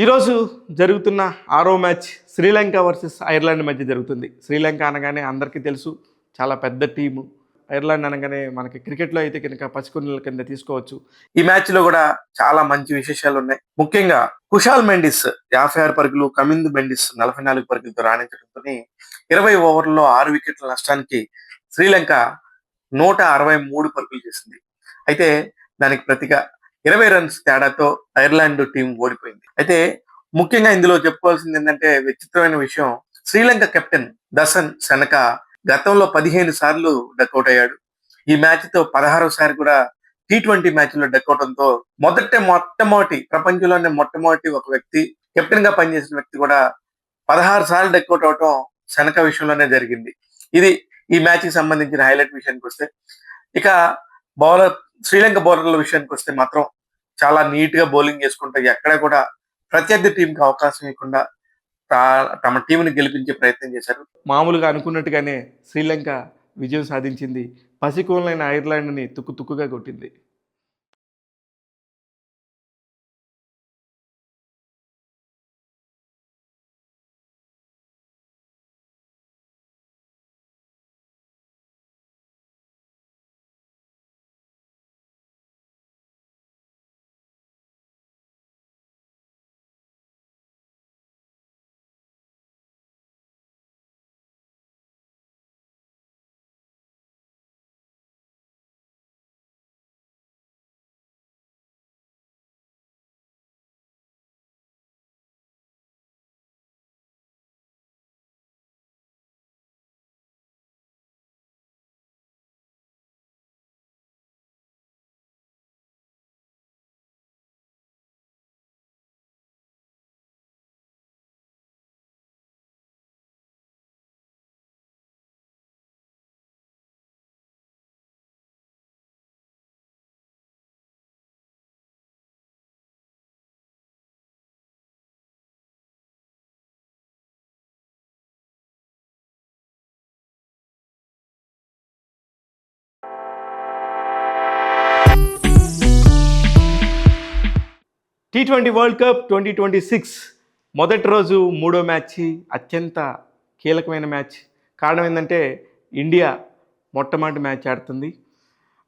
ఈరోజు జరుగుతున్న ఆరో మ్యాచ్ శ్రీలంక వర్సెస్ ఐర్లాండ్ మధ్య జరుగుతుంది. శ్రీలంక అనగానే అందరికీ తెలుసు, చాలా పెద్ద టీము. ఐర్లాండ్ అనగానే మనకి క్రికెట్లో అయితే కనుక పసికొన్నుల కింద తీసుకోవచ్చు. ఈ మ్యాచ్లో కూడా చాలా మంచి విశేషాలు ఉన్నాయి. ముఖ్యంగా కుషాల్ మెండిస్ 56 పరుగులు, కమిందు మెండిస్ 44 పరుగులతో రాణించడంతో 20 ఓవర్లలో 6 వికెట్ల నష్టానికి శ్రీలంక 163 పరుగులు చేసింది. అయితే దానికి ప్రతిగా 20 రన్స్ తేడాతో ఐర్లాండ్ టీం ఓడిపోయింది. అయితే ముఖ్యంగా ఇందులో చెప్పుకోవాల్సింది ఏంటంటే విచిత్రమైన విషయం, శ్రీలంక కెప్టెన్ దసన్ సెనక గతంలో 15 సార్లు డకౌట్ అయ్యాడు. ఈ మ్యాచ్ తో 16వ సారి కూడా T20 మ్యాచ్ లో డకౌటంతో మొట్టమొదటి ప్రపంచంలోనే మొట్టమొదటి ఒక వ్యక్తి, కెప్టెన్ గా పనిచేసిన వ్యక్తి కూడా 16 సార్లు డకౌట్ అవటం సెనక విషయంలోనే జరిగింది. ఇది ఈ మ్యాచ్ కి సంబంధించిన హైలైట్ విషయానికి వస్తే, ఇక బౌలర్ శ్రీలంక బౌలర్ల విషయానికి వస్తే మాత్రం చాలా నీట్ గా బౌలింగ్ చేసుకుంటూ ఎక్కడ కూడా ప్రత్యర్థి టీంకి అవకాశం ఇవ్వకుండా తమ టీంని గెలిపించే ప్రయత్నం చేశారు. మామూలుగా అనుకున్నట్టుగానే శ్రీలంక విజయం సాధించింది. పసికోలైన ఐర్లాండ్ని తుక్కుగా కొట్టింది. T20 వరల్డ్ కప్ 2026 మొదటి రోజు మూడో మ్యాచ్ అత్యంత కీలకమైన మ్యాచ్. కారణం ఏంటంటే ఇండియా మొట్టమొదటి మ్యాచ్ ఆడుతుంది.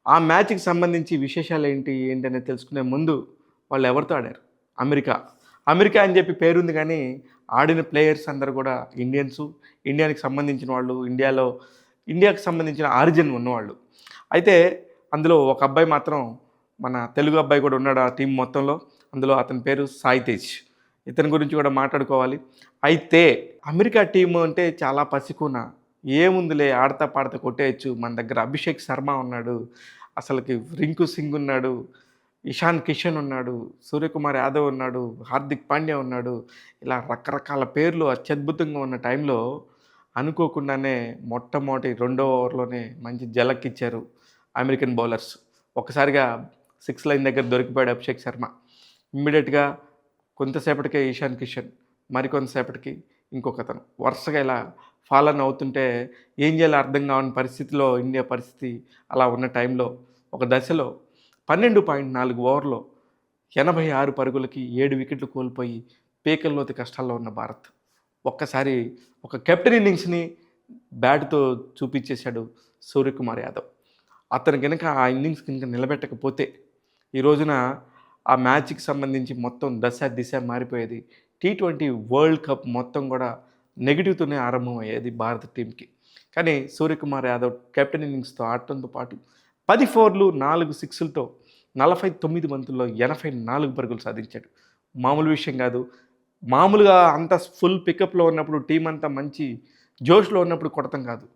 ఆ మ్యాచ్కి సంబంధించి విశేషాలు ఏంటనేది తెలుసుకునే ముందు వాళ్ళు ఎవరితో ఆడారు? అమెరికా అని చెప్పి పేరుంది, కానీ ఆడిన ప్లేయర్స్ అందరూ కూడా ఇండియాకి సంబంధించిన వాళ్ళు, ఇండియాకి సంబంధించిన ఆరిజిన్ ఉన్నవాళ్ళు. అయితే అందులో ఒక అబ్బాయి మాత్రం మన తెలుగు అబ్బాయి కూడా ఉన్నాడు ఆ టీం మొత్తంలో. అందులో అతని పేరు సాయి తేజ్. ఇతని గురించి కూడా మాట్లాడుకోవాలి. అయితే అమెరికా టీము అంటే చాలా పసికూన, ఏముందిలే ఆడతా పాడతా కొట్టేయచ్చు. మన దగ్గర అభిషేక్ శర్మ ఉన్నాడు, అసలుకి రింకు సింగ్ ఉన్నాడు, ఇషాన్ కిషన్ ఉన్నాడు, సూర్యకుమార్ యాదవ్ ఉన్నాడు, హార్దిక్ పాండ్యా ఉన్నాడు, ఇలా రకరకాల పేర్లు అత్యద్భుతంగా ఉన్న టైంలో అనుకోకుండానే మొట్టమొదటి 2వ ఓవర్లోనే మంచి జలక్కిచ్చారు అమెరికన్ బౌలర్స్. ఒక్కసారిగా 6 లైన్ దగ్గర దొరికిపోయాడు అభిషేక్ శర్మ. ఇమ్మీడియట్గా కొంతసేపటికే ఇషాన్ కిషన్, మరికొంతసేపటికి ఇంకొకతను, వరుసగా ఇలా ఫాలన్ అవుతుంటే ఏం చేయాలో అర్థం కావని పరిస్థితిలో ఇండియా పరిస్థితి అలా ఉన్న టైంలో ఒక దశలో 12.4 ఓవర్లో 86 పరుగులకి 7 వికెట్లు కోల్పోయి పీకల్లోతి కష్టాల్లో ఉన్న భారత్ ఒక్కసారి ఒక కెప్టెన్ ఇన్నింగ్స్ని బ్యాట్తో చూపించేశాడు సూర్యకుమార్ యాదవ్. అతను కనుక ఆ ఇన్నింగ్స్ కనుక నిలబెట్టకపోతే ఈ రోజున ఆ మ్యాచ్కి సంబంధించి మొత్తం దిశ మారిపోయేది. T20 వరల్డ్ కప్ మొత్తం కూడా నెగిటివ్తోనే ఆరంభమయ్యేది భారత టీంకి. కానీ సూర్యకుమార్ యాదవ్ కెప్టెన్ ఇన్నింగ్స్తో ఆడటంతో పాటు 10 ఫోర్లు 4 సిక్స్లతో 49 బంతుల్లో 84 పరుగులు సాధించాడు. మామూలు విషయం కాదు. మామూలుగా అంత ఫుల్ పికప్లో ఉన్నప్పుడు, టీం అంతా మంచి జోష్లో ఉన్నప్పుడు కొడతాం కాదు.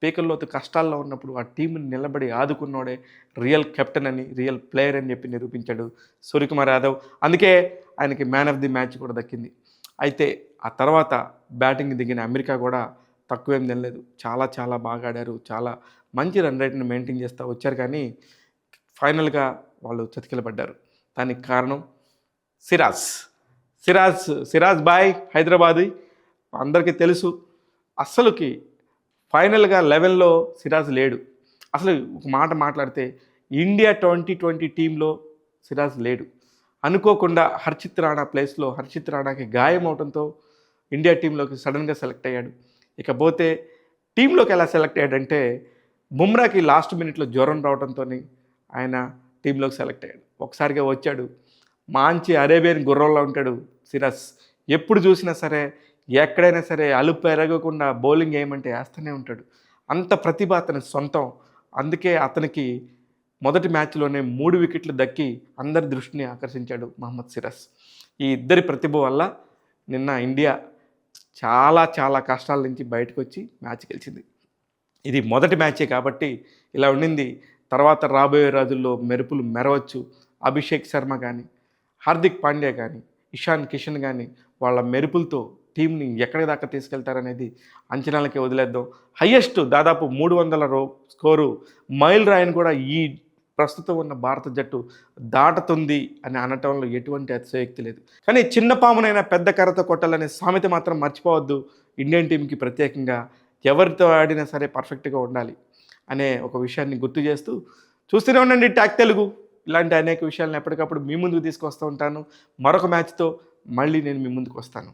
పీకల్లోతు కష్టాల్లో ఉన్నప్పుడు ఆ టీంని నిలబడి ఆదుకున్నోడే రియల్ కెప్టెన్ అని, రియల్ ప్లేయర్ అని చెప్పి నిరూపించాడు సూర్యకుమార్ యాదవ్. అందుకే ఆయనకి మ్యాన్ ఆఫ్ ది మ్యాచ్ కూడా దక్కింది. అయితే ఆ తర్వాత బ్యాటింగ్ దిగిన అమెరికా కూడా తక్కువేం తినలేదు. చాలా బాగా ఆడారు. చాలా మంచి రన్ రేట్ని మెయింటైన్ చేస్తూ వచ్చారు. కానీ ఫైనల్గా వాళ్ళు చతికిలబడ్డారు. దానికి కారణం సిరాజ్ బాయ్ హైదరాబాదీ. అందరికీ తెలుసు. అస్సలుకి ఫైనల్గా 11లో సిరాజ్ లేడు. అసలు ఒక మాట మాట్లాడితే ఇండియా 2020 టీంలో సిరాజ్ లేడు. అనుకోకుండా హర్షిత్ రాణా ప్లేస్లో హర్షిత్ రాణాకి గాయం అవడంతో ఇండియా టీంలోకి సడన్గా సెలెక్ట్ అయ్యాడు. ఇకపోతే టీంలోకి ఎలా సెలెక్ట్ అయ్యాడంటే బుమ్రాకి లాస్ట్ మినిట్లో జ్వరం రావడంతో ఆయన టీంలోకి సెలెక్ట్ అయ్యాడు. ఒకసారిగా వచ్చాడు, మంచి అరేబియన్ గుర్రంలో ఉంటాడు సిరాజ్. ఎప్పుడు చూసినా సరే ఎక్కడైనా సరే అలుపు ఎరగకుండా బౌలింగ్ వేయమంటే వేస్తూనే ఉంటాడు. అంత ప్రతిభ అతని సొంతం. అందుకే అతనికి మొదటి మ్యాచ్లోనే 3 వికెట్లు దక్కి అందరి దృష్టిని ఆకర్షించాడు మహమ్మద్ సిరాజ్. ఈ ఇద్దరి ప్రతిభ వల్ల నిన్న ఇండియా చాలా చాలా కష్టాల నుంచి బయటకు వచ్చి మ్యాచ్ గెలిచింది. ఇది మొదటి మ్యాచే కాబట్టి ఇలా ఉండింది. తర్వాత రాబోయే రోజుల్లో మెరుపులు మెరవచ్చు. అభిషేక్ శర్మ కానీ, హార్దిక్ పాండ్యా కానీ, ఇషాన్ కిషన్ కానీ వాళ్ళ మెరుపులతో టీంని ఎక్కడి దాకా తీసుకెళ్తారనేది అంచనాలకే వదిలేద్దాం. హయ్యెస్ట్ దాదాపు 300 స్కోరు మైల్ రాయిని కూడా ఈ ప్రస్తుతం ఉన్న భారత జట్టు దాటుతుంది అని అనటంలో ఎటువంటి అతిశయోక్తి లేదు. కానీ చిన్న పామునైనా పెద్ద కర్రతో కొట్టాలనే సామెత మాత్రం మర్చిపోవద్దు. ఇండియన్ టీంకి ప్రత్యేకంగా ఎవరితో ఆడినా సరే పర్ఫెక్ట్గా ఉండాలి అనే ఒక విషయాన్ని గుర్తు చేస్తూ చూస్తూనే ఉండండి టాక్ తెలుగు. ఇలాంటి అనేక విషయాలను ఎప్పటికప్పుడు మీ ముందుకు తీసుకొస్తూ ఉంటాను. మరొక మ్యాచ్తో మళ్ళీ నేను మీ ముందుకు వస్తాను.